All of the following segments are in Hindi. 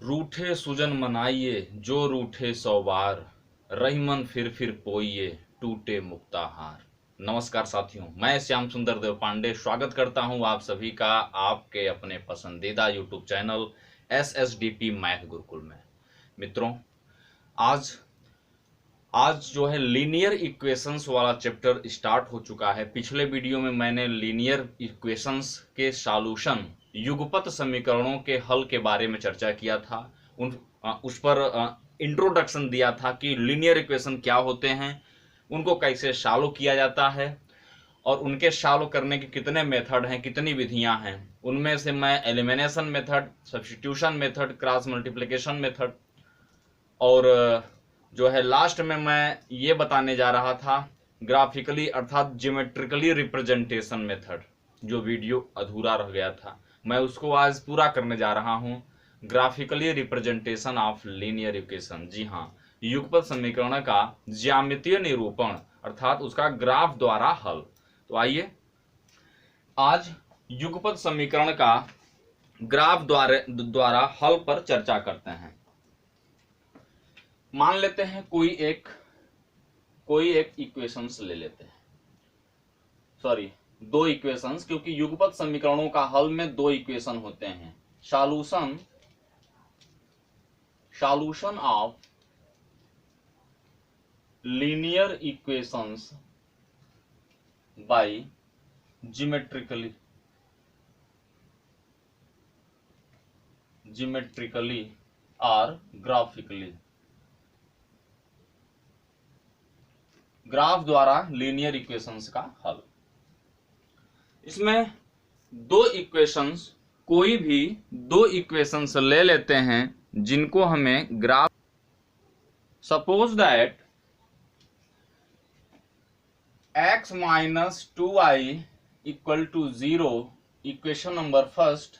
रूठे सुजन मनाइए जो रूठे सौ बार, रही मन फिर पोइए टूटे मुक्ताहार। नमस्कार साथियों, मैं श्याम सुंदर देव पांडे स्वागत करता हूं आप सभी का आपके अपने पसंदीदा YouTube channel SSDP math Gurukul में। मित्रों, आज आज जो है लीनियर इक्वेशंस वाला चैप्टर स्टार्ट हो चुका है। पिछले वीडियो में मैंने लीनियर इक्वेशंस के सॉल्यूशन, युगपत समीकरणों के हल के बारे में चर्चा किया था। उस पर इंट्रोडक्शन दिया था कि लीनियर इक्वेशन क्या होते हैं, उनको कैसे सॉल्व किया जाता है और उनके सॉल्व करने के कितने मेथड हैं, कितनी विधियां हैं। उनमें से मैं elimination method, substitution method, cross multiplication method और जो है लास्ट में मैं ये बताने जा रहा था ग्राफिकली अर्थात ज्योमेट्रिकली रिप्रेजेंटेशन मेथड। जो वीडियो अधूरा रह गया था मैं उसको आज पूरा करने जा रहा हूं। Graphically representation of linear equation, जी हाँ, युगपत समीकरण का ज्यामितीय निरूपण अर्थात उसका ग्राफ द्वारा हल। तो आइए आज युगपत समीकरण का ग्राफ द्वारा हल पर चर्चा करते हैं। मान लेते हैं कोई एक इक्वेशंस ले लेते हैं, सॉरी दो इक्वेशंस, क्योंकि युगपत समीकरणों का हल में दो इक्वेशन होते हैं। Solution of linear equations bye geometrically और ग्राफिकली। ग्राफ द्वारा लीनियर इक्वेशंस का हल। इसमें दो इक्वेशंस, कोई भी दो इक्वेशंस ले लेते हैं जिनको हमें graph, suppose that x minus 2i equal to 0, equation number first,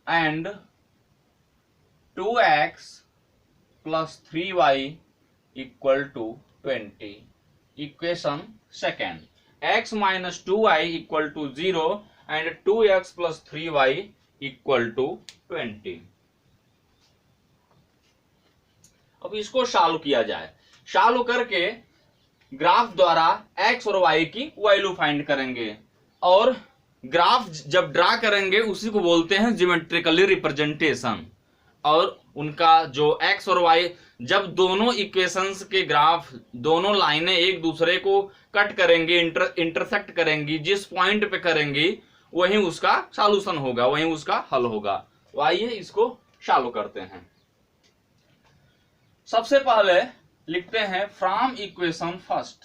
and 2x plus 3y equal to 20, equation second. x minus 2i equal to 0 and 2x plus 3y equal to 20। अब इसको सॉल्व किया जाए। सॉल्व करके ग्राफ द्वारा x और y की वैल्यू फाइंड करेंगे और ग्राफ जब ड्रा करेंगे उसी को बोलते हैं ज्योमेट्रिकली रिप्रेजेंटेशन। और उनका जो x और y, जब दोनों इक्वेशंस के ग्राफ, दोनों लाइनें एक दूसरे को कट करेंगे, इंटरसेक्ट करेंगी, जिस पॉइंट पे करेंगी वही उसका सॉल्यूशन होगा, वही उसका हल होगा। तो आइए इसको सॉल्व करते हैं। सबसे पहले लिखते हैं फ्रॉम इक्वेशन फर्स्ट,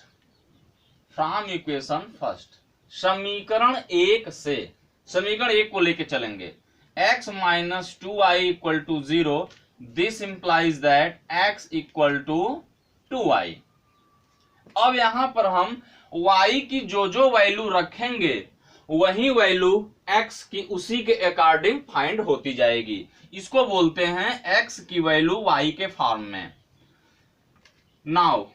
समीकरण एक से, समीकरण एक को लेके चलेंगे। x minus 2i equal to 0, this implies that x equal to 2i। अब यहां पर हम y की जो वैल्यू रखेंगे वही वैल्यू x की उसी के अकॉर्डिंग फाइंड होती जाएगी। इसको बोलते हैं x की वैल्यू y के फॉर्म में। Now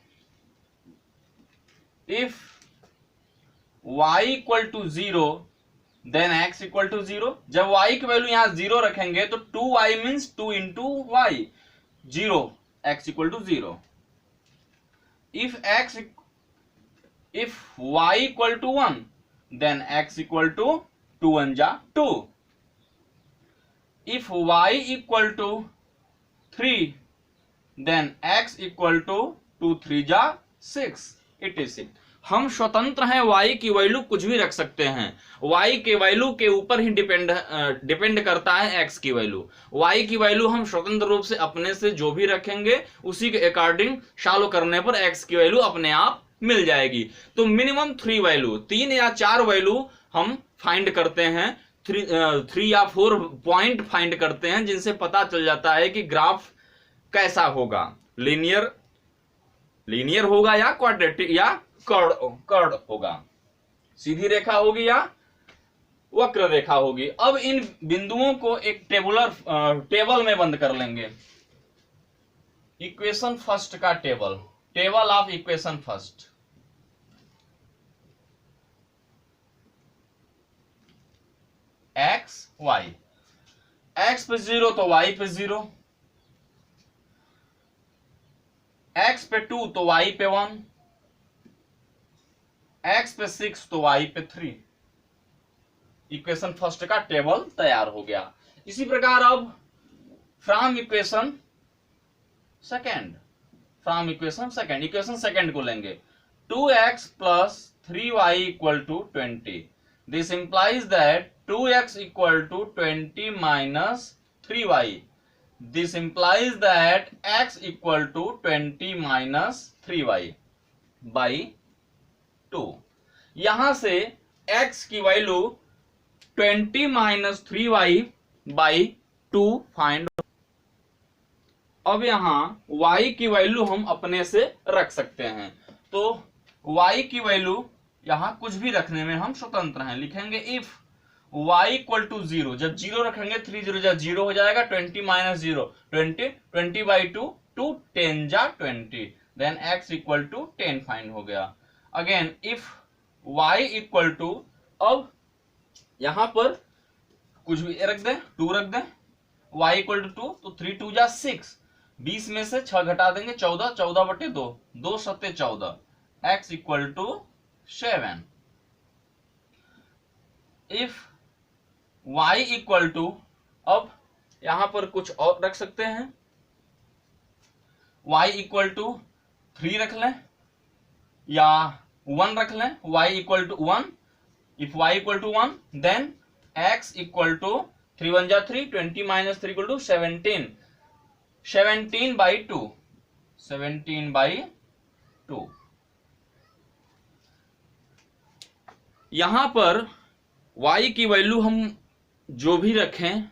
if y equal to 0 then x equal to 0। जब y की वैल्यू यहां 0 रखेंगे तो 2y means 2 into y, 0, x equal to 0। If y equal to 1 then x equal to 2 1 जा 2। If y equal to 3 then x equal to 2 3 जा 6, इट इज इट। हम स्वतंत्र हैं, y की वैल्यू कुछ भी रख सकते हैं। y के वैल्यू के ऊपर ही डिपेंड करता है x की वैल्यू। y की वैल्यू हम स्वतंत्र रूप से अपने से जो भी रखेंगे उसी के अकॉर्डिंग सॉल्व करने पर x की वैल्यू अपने आप मिल जाएगी। तो मिनिमम 3 वैल्यू, 3 या 4 वैल्यू हम फाइंड करते हैं, 3 या 4 पॉइंट फाइंड करते हैं जिनसे पता चल जाता है कि ग्राफ कैसा होगा, लीनियर होगा या क्वाड्रेटिक या कर्ड होगा, सीधी रेखा होगी या वक्र रेखा होगी। अब इन बिंदुओं को एक टेबल में बंद कर लेंगे। इक्वेशन फर्स्ट का table of equation first. x y x पे 0 तो y पे 0, x पे 2 तो y पे 1, x पे 6 तो y पे 3। इक्वेशन फर्स्ट का टेबल तैयार हो गया। इसी प्रकार अब from equation second, equation second को लेंगे। 2x plus 3y equal to 20। This implies that 2x equal to 20 minus 3y। This implies that x equal to 20 minus 3y by 2। यहां से x की value 20 minus 3y by 2 find. अब यहां y की वैल्यू हम अपने से रख सकते हैं, तो y की वैल्यू यहां कुछ भी रखने में हम स्वतंत्र हैं। लिखेंगे इफ y इक्वल टू 0, जब 0 रखेंगे 3 0 जा 0 हो जाएगा, 20 माइनस 0 20, 20 बाई 2 2 10 जा 20, then x equal to 10 find हो गया। Again if y equal to, अब यहां पर कुछ भी रख दें, 2 रख दें, y इक्वल टू 2 तो 3 2 जा 6, 20 में से 6 घटा देंगे 14, 14 बटे 2, 2 सत्ते 14, x equal to 7। If y equal to, अब यहां पर कुछ और रख सकते हैं, y इक्वल टू 3 रख लें या 1 रख लें, y equal to 1। If y equal to 1 then x equal to 3 1 जा 3, 20 minus 3 equal to 17, 17 by 2, 17 by 2। यहां पर y की वैल्यू हम जो भी रखें,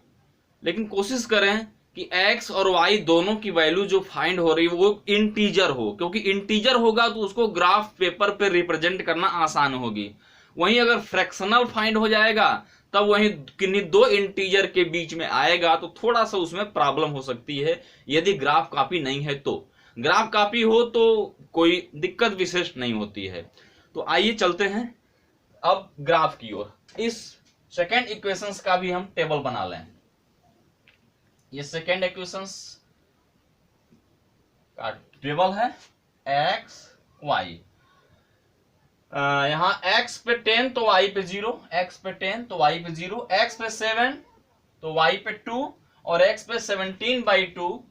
लेकिन कोशिश करें कि x और y दोनों की वैल्यू जो फाइंड हो रही है वो इंटीजर हो, क्योंकि इंटीजर होगा तो उसको ग्राफ पेपर पे रिप्रेजेंट करना आसान होगी। वहीं अगर फ्रैक्शनल फाइंड हो जाएगा तब वहीं किन्हीं दो इंटीजर के बीच में आएगा तो थोड़ा सा उसमें प्रॉब्लम हो सकती है, यदि ग्राफ कॉपी नहीं है तो। ग्राफ कॉपी हो तो कोई दिक्कत विशेष नहीं होती है। तो आइए चलते हैं अब ग्राफ की ओर। इस सेकेंड इक्वेशंस का भी हम टेबल बना लें। ये सेकेंड इक्वेशंस का टेबल है x y। यहां x पे 10 तो y पे 0, x पे 10 तो y पे 0, x पे 7 तो y पे 2 और x पे 17 बाई 2,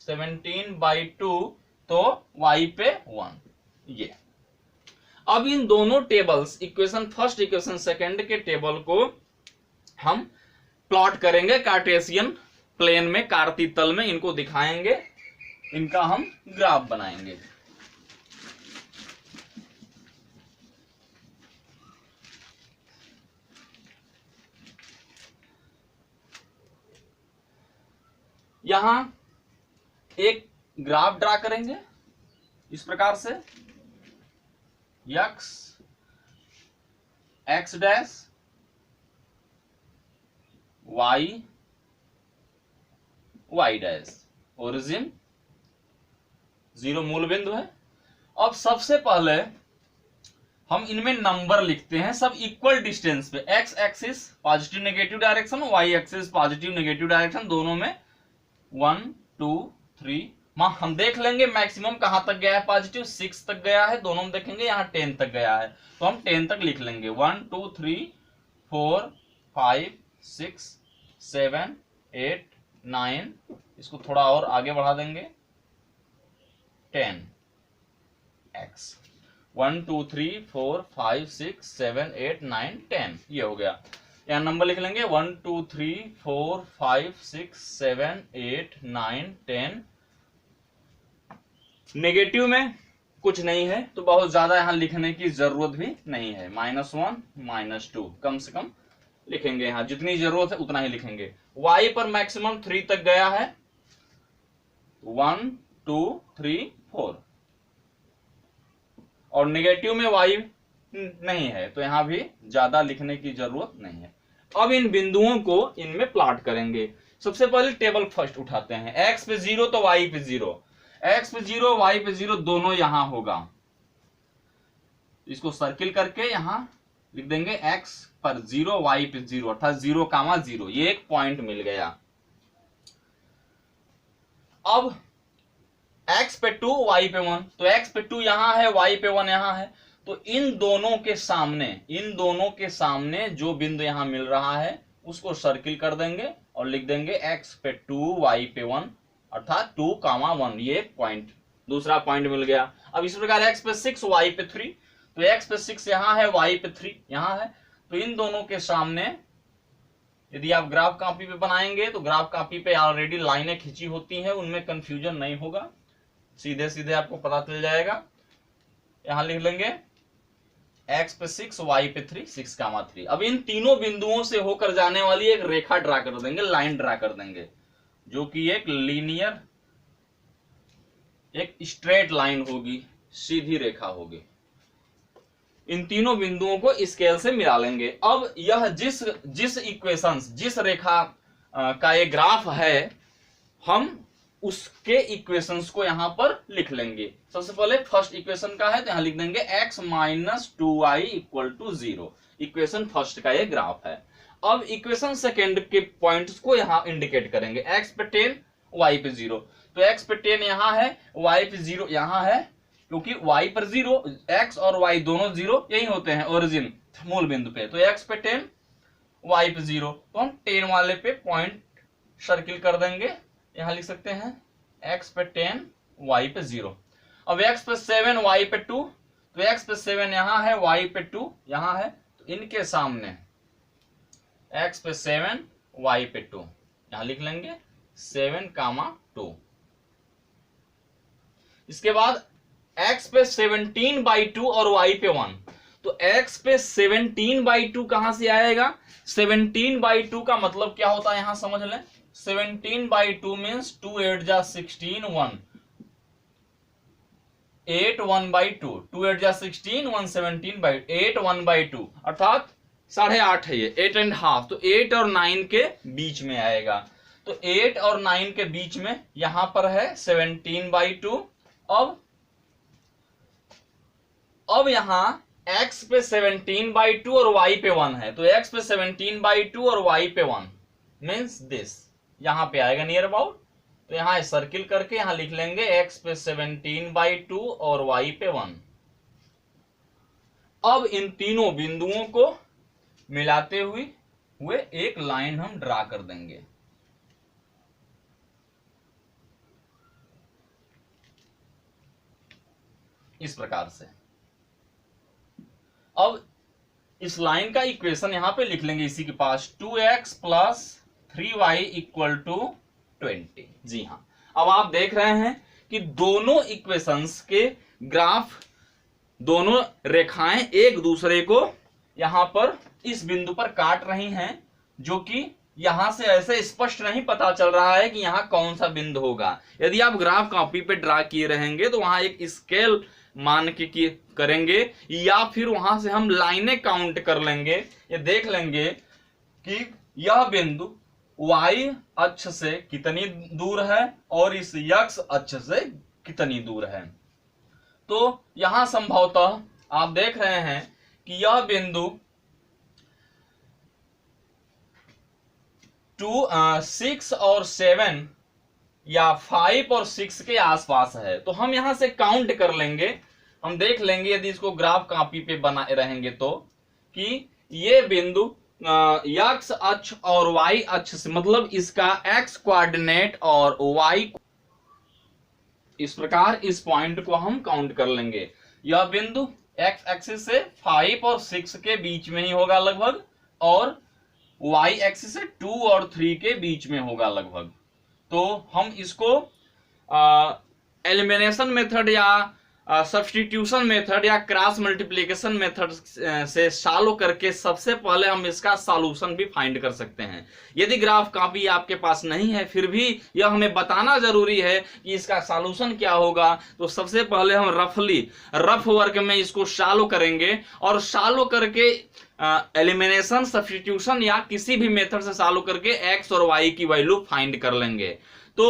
17 बाई 2 तो y पे 1। ये अब इन दोनों tables, equation first equation second के टेबल को हम प्लॉट करेंगे कार्टेशियन प्लेन में, कार्तीय तल में इनको दिखाएंगे, इनका हम ग्राफ बनाएंगे। यहां एक ग्राफ ड्रा करेंगे इस प्रकार से, x dash y dash, origin 0 मूल बिंदु है। अब सबसे पहले हम इनमें नंबर लिखते हैं, सब इक्वल डिस्टेंस पे। x axis positive negative direction, y axis positive negative direction, दोनों में 1 2 3। हम देख लेंगे मैक्सिमम कहां तक गया है, पॉजिटिव 6 तक गया है, दोनों में देखेंगे यहां 10 तक गया है, तो हम 10 तक लिख लेंगे। 1 2 3 4 5 6 7 8 9, इसको थोड़ा और आगे बढ़ा देंगे, 10 x। 1 2 3 4 5 6 7 8 9 10, ये हो गया। यहां नंबर लिख लेंगे 1 2 3 4 5 6 7 8 9 10। नेगेटिव में कुछ नहीं है तो बहुत ज्यादा यहां लिखने की जरूरत भी नहीं है, -1 -2 कम से कम लिखेंगे, यहां जितनी जरूरत है उतना ही लिखेंगे। y पर मैक्सिमम 3 तक गया है, 1 2 3 4, और नेगेटिव में y नहीं है तो यहां भी ज्यादा लिखने की जरूरत नहीं है। अब इन बिंदुओं को इनमें प्लॉट करेंगे। सबसे पहले टेबल फर्स्ट उठाते हैं, x पे 0 तो y पे 0, x पे 0 y पे 0 दोनों यहां होगा, इसको सर्किल करके यहां लिख देंगे x पर 0 y पे 0 अर्थात 0,0 ये एक पॉइंट मिल गया। अब x पे 2 y पे 1, तो x पे 2 यहां है, y पे 1 यहां है, तो इन दोनों के सामने जो बिंदु यहां मिल रहा है उसको सर्किल कर देंगे और लिख देंगे x पे 2 y पे 1 अर्थात 2,1, ये पॉइंट, दूसरा पॉइंट मिल गया। अब इस प्रकार x पे 6 y पे 3, तो x पे 6 यहां है, y पे 3 यहां है, तो इन दोनों के सामने यदि आप ग्राफ कॉपी पे बनाएंगे तो ग्राफ कॉपी पे ऑलरेडी लाइनें खींची होती हैं, उनमें कंफ्यूजन नहीं होगा, सीधे सीधे आपको पता चल जाएगा। यहां लिख लेंगे x पे 6 y पे 3 6,3। अब इन तीनों बिंदुओं से होकर जाने वाली एक रेखा ड्रा कर देंगे, लाइन ड्रा कर देंगे, जो कि एक लीनियर, एक स्ट्रेट लाइन होगी, सीधी रेखा होगी। इन तीनों बिंदुओं को स्केल से मिला लेंगे। अब यह जिस रेखा का ये ग्राफ है, हम उसके इक्वेशंस को यहां पर लिख लेंगे। सबसे पहले फर्स्ट इक्वेशन का है तो यहां लिख देंगे x minus 2y equal to 0, equation first का ये ग्राफ है। अब इक्वेशन सेकेंड के पॉइंट्स को यहां इंडिकेट करेंगे, x पे 10 y पे 0, तो x पे 10 यहां है, y पे 0 यहां है, क्योंकि y पर 0, x और y दोनों 0 यही होते हैं ओरिजिन मूल बिंदु पे, तो x पे 10 y पे 0, तो हम 10 वाले पे पॉइंट सर्किल कर देंगे, यहां लिख सकते हैं x पे 10 y पे 0। अब x पे 7 y पे 2, तो x पे 7 यहां है, y पे 2 यहां है, तो इनके सामने x पे 7 y पे 2 यहां लिख लेंगे 7,2। इसके बाद x पे 17/2 और y पे 1, तो x पे 17/2 कहां से आएगा? 17/2 का मतलब क्या होता है यहां समझ लें। 17/2 मीन्स 2 8 जा 16 1, 8 1/2, 2 8 जा 16 1 17/8 1/2 अर्थात 8.5 है ये, 8.5, तो 8 और 9 के बीच में आएगा, तो 8 और 9 के बीच में यहां पर है 17/2। अब यहां x पे 17/2 और y पे 1 है, तो x पे 17/2 और y पे 1 मीन्स दिस यहां पे आएगा नियर अबाउट, तो यहां सर्किल करके यहां लिख लेंगे x पे 17/2 और y पे 1। अब इन तीनों बिंदुओं को मिलाते हुए एक लाइन हम ड्रा कर देंगे, इस प्रकार से। अब इस लाइन का इक्वेशन यहां पे लिख लेंगे इसी के पास, 2x plus 3y equal to 20। जी हां, अब आप देख रहे हैं कि दोनों इक्वेशंस के ग्राफ, दोनों रेखाएं एक दूसरे को यहां पर इस बिंदु पर काट रही हैं, जो कि यहां से ऐसे स्पष्ट नहीं पता चल रहा है कि यहां कौन सा बिंदु होगा। यदि आप ग्राफ कॉपी पे ड्रा किए रहेंगे तो वहां एक स्केल मान के करेंगे, या फिर वहां से हम लाइनें काउंट कर लेंगे, ये देख लेंगे कि यह बिंदु y अक्ष से कितनी दूर है और इस x अक्ष से कितनी दूर है। तो यहां संभवतः आप देख रहे हैं कि यह बिंदु 6 और 7 या 5 और 6 के आसपास है, तो हम यहां से काउंट कर लेंगे। हम देख लेंगे यदि इसको ग्राफ कॉपी पे बनाए रहेंगे तो कि ये बिंदु x अक्ष और y अक्ष से, मतलब इसका x कोऑर्डिनेट और y, इस प्रकार इस पॉइंट को हम काउंट कर लेंगे। यह बिंदु x एक्सिस से 5 और 6 के बीच में ही होगा लगभग, और y एक्सिस से 2 और 3 के बीच में होगा लगभग। तो हम इसको एलिमिनेशन मेथड या सब्स्टिट्यूशन मेथड या क्रॉस मल्टीप्लिकेशन मेथड से सॉल्व करके सबसे पहले हम इसका सॉल्यूशन भी फाइंड कर सकते हैं। यदि ग्राफ कॉपी आपके पास नहीं है फिर भी यह हमें बताना जरूरी है कि इसका सॉल्यूशन क्या होगा, तो सबसे पहले हम रफ वर्क में इसको सॉल्व करेंगे, और सॉल्व करके एलिमिनेशन, सब्स्टिट्यूशन या किसी भी मेथड से सॉल्व करके x और y की वैल्यू फाइंड कर लेंगे। तो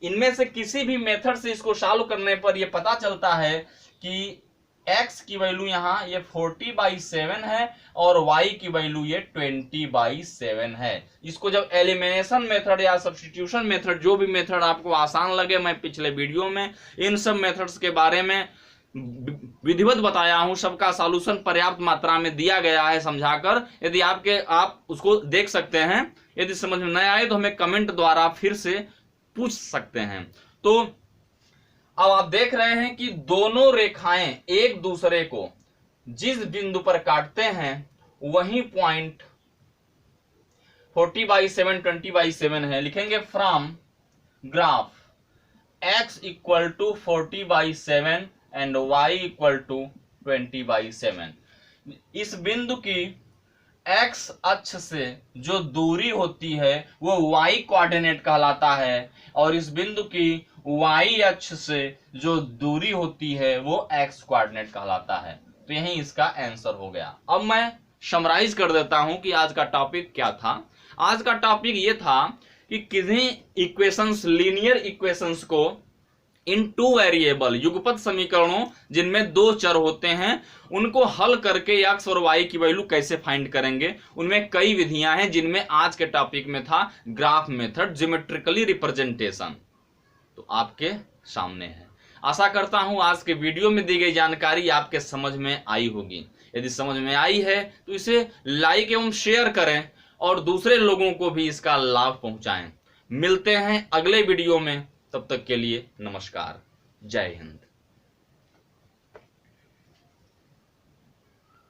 इनमें से किसी भी मेथड से इसको सॉल्व करने पर यह पता चलता है कि x की वैल्यू यहाँ ये 40/7 है और y की वैल्यू ये 20/7 है। इसको जब एलिमिनेशन मेथड या सब्स्टिट्यूशन मेथड, जो भी मेथड आपको आसान लगे, मैं पिछले वीडियो में इन सब मेथड्स के बारे में विधिवत बताया हूं। सबका सॉल्यूशन पर्याप्त मात्रा में दिया गया है समझाकर। यदि आप उसको देख सकते हैं। यदि समझ में नहीं आए तो हमें कमेंट द्वारा फिर से पूछ सकते हैं। तो अब आप देख रहे हैं कि दोनों रेखाएं एक दूसरे को जिस बिंदु पर काटते हैं वही पॉइंट 40/7 20/7 है। लिखेंगे from graph x equal to 40/7 and y equal to 20/7। इस बिंदु की x अक्ष से जो दूरी होती है वो y कोऑर्डिनेट कहलाता है और इस बिंदु की y अक्ष से जो दूरी होती है वो x कोऑर्डिनेट कहलाता है। तो यही इसका आंसर हो गया। अब मैं समराइज कर देता हूं कि आज का टॉपिक क्या था। आज का टॉपिक ये था कि किन्हीं इक्वेशंस, लीनियर इक्वेशंस को इन 2 वेरिएबल युगपत समीकरणों जिनमें 2 चर होते हैं उनको हल करके x और y की वैल्यू कैसे फाइंड करेंगे। उनमें कई विधियां हैं जिनमें आज के टॉपिक में था ग्राफ मेथड, ज्योमेट्रिकली रिप्रेजेंटेशन। तो आपके सामने है। आशा करता हूं आज के वीडियो में दी गई जानकारी आपके समझ में आई होगी। यदि समझ में आई है तो इसे लाइक एवं शेयर करें और दूसरे लोगों को भी इसका लाभ पहुंचाएं। मिलते हैं अगले वीडियो में, तब तक के लिए नमस्कार, जय हिंद।